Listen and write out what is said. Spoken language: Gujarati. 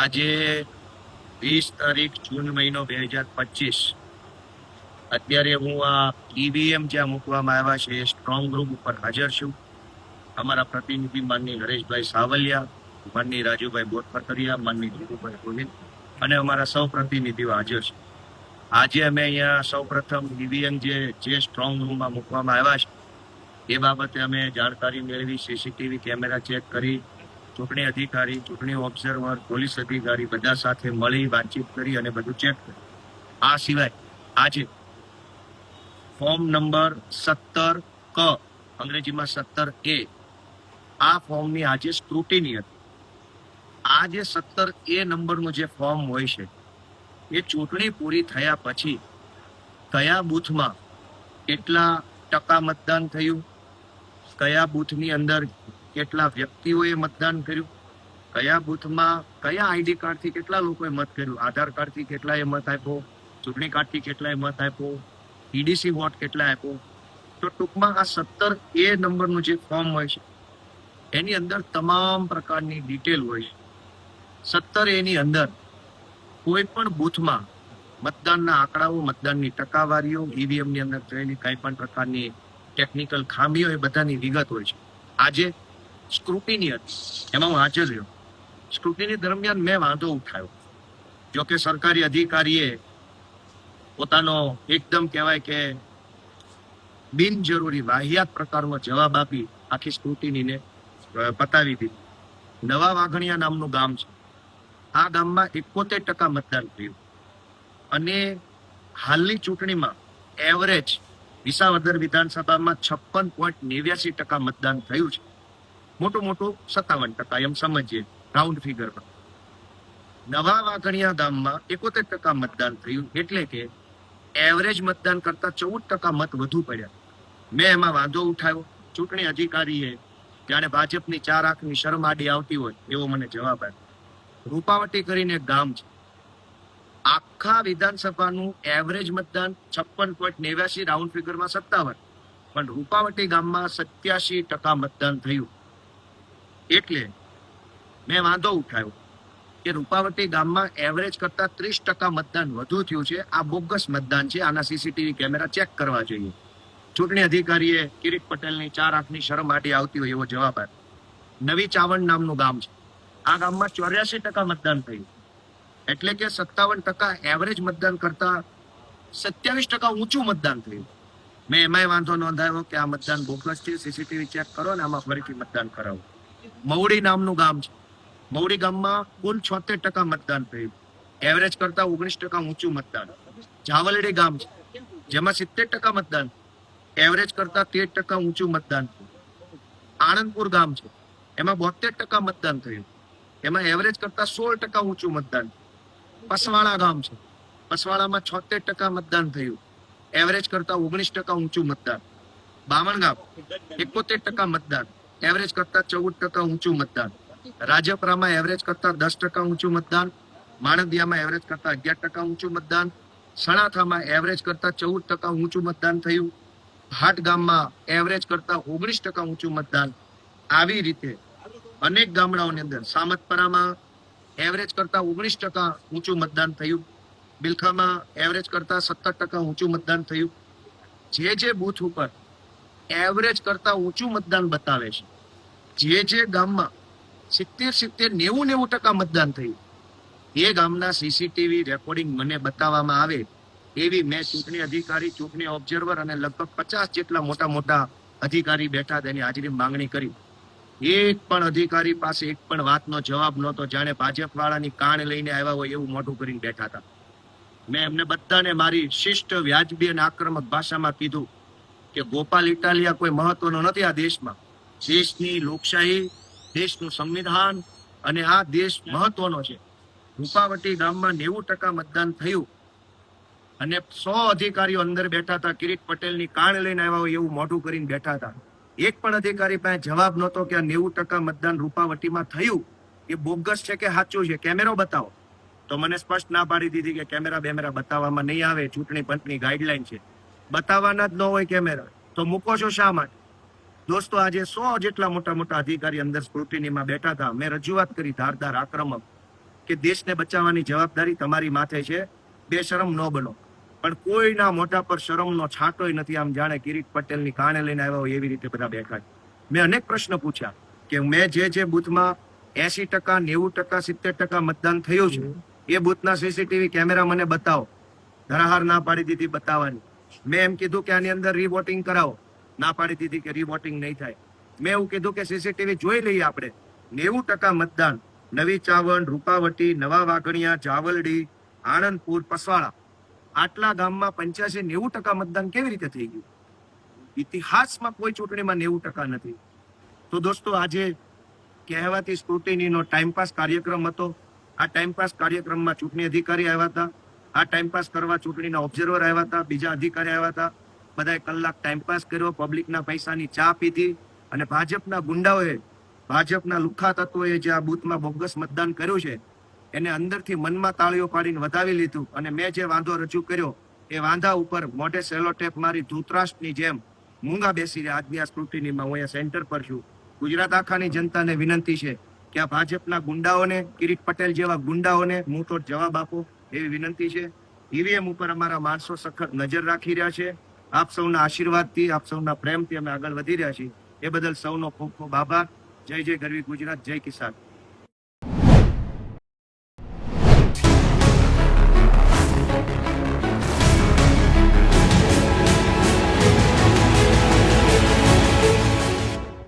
આજે 20 તારીખ જૂન મહિનો 2025 અત્યારે હું આ ઈવીએમ જ્યાં મૂકવામાં આવ્યા છે એ સ્ટ્રોંગ રૂમ ઉપર હાજર છું. અમારા પ્રતિનિધિ માનની નરેશભાઈ સાવલિયા, માનની રાજુભાઈ બોરફકરિયા, માનની જીતુભાઈ ગોહિલ અને અમારા સૌ પ્રતિનિધિઓ હાજર છે. આજે અમે અહીંયા સૌ પ્રથમ ઈવીએમ જે સ્ટ્રોંગ રૂમમાં મૂકવામાં આવ્યા છે એ બાબતે અમે જાણકારી મેળવી, સીસીટીવી કેમેરા ચેક કરી, ચૂંટણી અધિકારી, ચૂંટણી ઓબ્ઝર્વર, પોલીસ અધિકારી બધા સાથે મળી વાતચીત કરી અને બધું ચેક કર્યું. આ સિવાય આજે ફોર્મ નંબર 17 ક, અંગ્રેજીમાં 17A, આ ફોર્મની આજે સ્ક્રુટિની હતી. આ જે 17A નંબરનું જે ફોર્મ હોય છે એ ચૂંટણી પૂરી થયા પછી કયા બૂથમાં કેટલા ટકા મતદાન થયું, કયા બૂથની અંદર કેટલા વ્યક્તિઓએ મતદાન કર્યું, કયા બૂથમાં કયા આઈડી કાર્ડથી કેટલા લોકોએ મત કર્યું, આધાર કાર્ડથી કેટલાએ મત આપ્યો, ચૂંટણી કાર્ડથી કેટલાએ મત આપ્યો, ઈડીસી વોટ કેટલા આપ્યો. તો ટૂંકમાં આ 17A નંબરનું જે ફોર્મ હોય છે એની અંદર તમામ પ્રકારની ડિટેલ હોય છે. 17A ની અંદર કોઈ પણ બૂથમાં મતદાનના આંકડાઓ, મતદાનની ટકાવારીઓ, ઈવીએમની અંદર થયેલી કઈ પણ પ્રકારની ટેકનિકલ ખામીઓ, એ બધાની વિગત હોય છે. આજે સ્ક્રુટિની હતી, એમાં હું હાજર રહ્યો. સ્ક્રુટિની દરમિયાન મેં વાંધો ઉઠાવ્યો. જોકે સરકારી અધિકારીએ પોતાનો એકદમ કહેવાય કે બિનજરૂરી વાહિયાત પ્રકારનો જવાબ આપી આખી સ્ક્રુટિનીને પતાવી દીધી. નવા વાઘણિયા નામનું ગામ છે. આ ગામમાં 71% મતદાન થયું અને હાલની ચૂંટણીમાં એવરેજ વિસાવદર વિધાનસભામાં 56.89% મતદાન થયું છે. મોટું 57% એમ સમજીએ રાઉન્ડ ફિગરમાં. નવા વાઘણિયા ગામમાં 71% મતદાન થયું, એટલે કે એવરેજ મતદાન કરતા 14% મત વધુ પડ્યા. મેં એમાં વાંધો ઉઠાવ્યો. ચૂંટણી અધિકારીએ જાણે ભાજપની 4 આંખની શરમ આડી આવતી હોય એવો મને જવાબ આપ્યો. રૂપાવટી કરીને એક ગામ છે, આખા વિધાનસભાનું એવરેજ મતદાન 56.89, રાઉન્ડ ફિગરમાં 57, પણ રૂપાવટી ગામમાં 87% મતદાન થયું. એટલે મેં વાંધો ઉઠાવ્યો કે રૂપાવટી ગામમાં એવરેજ કરતા 30% મતદાન વધુ થયું છે. આ બોગસ મતદાન છે, આના સીસીટીવી કેમેરા ચેક કરવા જોઈએ. ચૂંટણી અધિકારીએ કિરીટ પટેલની 4 આંખની શરમ આડી આવતી હોય એવો જવાબ આપ્યો. નવી ચાવણ નામનું ગામ છે. આ ગામમાં 84% મતદાન થયું, એટલે કે 57% એવરેજ મતદાન કરતા 27% ઊંચું મતદાન થયું. મેં એમાંય વાંધો નોંધાયો કે આ મતદાન બોગસ છે, સીસીટીવી ચેક કરો ને આમાં ફરીથી મતદાન કરાવો. મવડી નામનું ગામ છે. મવડી ગામમાં કુલ 76% મતદાન થયું, એવરેજ કરતા 19% ઊંચું મતદાન. જાવલડી ગામ છે, જેમાં 70% મતદાન, એવરેજ કરતા 13% ઊંચું મતદાન થયું. આણંદપુર ગામ છે, એમાં 72% મતદાન થયું, એમાં એવરેજ કરતા 16% ઊંચું મતદાન. પસવાળા ગામ છે, પસવાળામાં 76% મતદાન થયું, એવરેજ કરતા 19% ઊંચું મતદાન. બામણગામ 71% મતદાન, એવરેજ કરતા 14% ઊંચું મતદાન. રાજપરામાં એવરેજ કરતા 10% ઊંચું મતદાન. માણંદિયામાં એવરેજ કરતા 11% ઊંચું મતદાન. સણાથામાં એવરેજ કરતા 14% ઊંચું મતદાન થયું. ભાટ ગામમાં એવરેજ કરતા 19% ઊંચું મતદાન. આવી રીતે અનેક ગામડાઓની અંદર સામતપરામાં એવરેજ કરતા 19% ઊંચું મતદાન થયું. બિલખામાં એવરેજ કરતા 17% ઊંચું મતદાન થયું. જે બૂથ ઉપર એવરેજ કરતા ઊંચું મતદાન બતાવે છે, જે ગામમાં 70-90% મતદાન થયું, એ ગામના સીસીટીવી રેકોર્ડિંગ મને બતાવવામાં આવે એવી મેં ચૂંટણી અધિકારી, ચૂંટણી ઓબ્ઝર્વર અને લગભગ 50 જેટલા મોટા અધિકારી બેઠા તેની હાજરી માંગણી કરી. એક પણ અધિકારી પાસે એક પણ વાતનો જવાબ નહોતો. જાણે ભાજપ વાળાની કાન લઈને આવ્યા હોય એવું મોઢું કરીને બેઠા હતા. મેં એમને બધાને મારી શિષ્ટ, વ્યાજબી અને આક્રમક ભાષામાં કીધું કે ગોપાલ ઇટાલિયા કોઈ મહત્વનો નથી આ દેશમાં. દેશની લોકશાહી, દેશનું સંવિધાન અને આ દેશ મહત્વનો છે. રૂપાવટી ગામમાં 90% મતદાન થયું અને 100 અધિકારીઓ અંદર બેઠા હતા, કિરીટ પટેલની કાન લઈને આવ્યા હોય એવું મોઢું કરીને બેઠા હતા. એક પણ અધિકારી પાસે જવાબ નહોતો કે આ 90% મતદાન રૂપાવટીમાં થયું એ બોગસ છે કે સાચું છે, કેમેરો બતાવો. તો મને સ્પષ્ટ ના પાડી દીધી કે કેમેરા બતાવવામાં નહીં આવે, ચૂંટણી પંચની ગાઈડલાઈન છે, બતાવવાના જ ન હોય કેમેરા, તો મૂકો છો શા માટે? દોસ્તો, આજે 100 જેટલા મોટા અધિકારી અંદર સ્ક્રુટિનીમાં બેઠા હતા. મેં રજૂઆત કરી ધારદાર, આક્રમક, કે દેશને બચાવવાની જવાબદારી તમારી માથે છે, બેશરમ ન બનો. પણ કોઈના મોઢા પર શરમનો છાંટોય નથી. આમ જાણે કિરીટ પટેલની કાણે લઈને આવ્યા હોય એવી રીતે બધા બેઠા છે. મેં અનેક પ્રશ્ન પૂછ્યા કે મેં જે બૂથમાં 80%, 90%, 70% મતદાન થયું છે એ બૂથના સીસીટીવી કેમેરા મને બતાવો. ધરાહાર ના પાડી દીધી બતાવવાની. મેં એમ કીધું કે આની અંદર રીવોટિંગ કરાવો. ના પાડી દીધી કે રીવોટિંગ નહીં થાય. મેં એવું કીધું કે સીસીટીવી જોઈ લઈએ આપણે. 90% મતદાન નવી ચાવંડ, રૂપાવટી, નવા વાઘણિયા, જાવલડી, આણંદપુર, પસવાળા, આટલા ગામમાં 85-90% મતદાન કેવી રીતે થઈ ગયું? ઇતિહાસમાં કોઈ ચૂંટણીમાં 90% નથી. તો દોસ્તો, આજે કહેવાતી સ્ક્રુટિનીનો ટાઈમપાસ કાર્યક્રમ હતો. આ ટાઈમપાસ કાર્યક્રમમાં ચૂંટણી અધિકારી આવ્યા હતા. આ ટાઈમપાસ કરવા ચૂંટણીના ઓબ્ઝર્વર આવ્યા હતા, બીજા અધિકારી આવ્યા હતા. બધાએ કલાક ટાઈમપાસ કર્યો, પબ્લિકના પૈસાની ચા પીધી અને ભાજપના ગુંડાઓએ, ભાજપના લુખ્ખા તત્વોએ જે આ બૂથમાં બોગસ મતદાન કર્યું છે એને અંદરથી મનમાં તાળીઓ પાડીને વધાવી લીધું. અને મેં જે વાંધો રજૂ કર્યો એ વાંધા ઉપર મોઢે સેલોટેપ મારી ધૂતરાષ્ટ્રની જેમ મૂંગા બેસી રહ્યા. આજની આ સ્ક્રુટિનીમાં હું અહીંયા સેન્ટર પર છું. ગુજરાત આખાની જનતાને વિનંતી છે કે આ ભાજપના ગુંડાઓને, કિરીટ પટેલ જેવા ગુંડાઓને મુંહતોડ જવાબ આપો એવી વિનંતી છે. ઈવીએમ ઉપર અમારા માણસો સખત નજર રાખી રહ્યા છે. આપ સૌના આશીર્વાદથી, આપ સૌના પ્રેમથી અમે આગળ વધી રહ્યા છીએ. એ બદલ સૌનો ખૂબ ખૂબ આભાર. જય જય ગરવી ગુજરાત, જય કિસાન.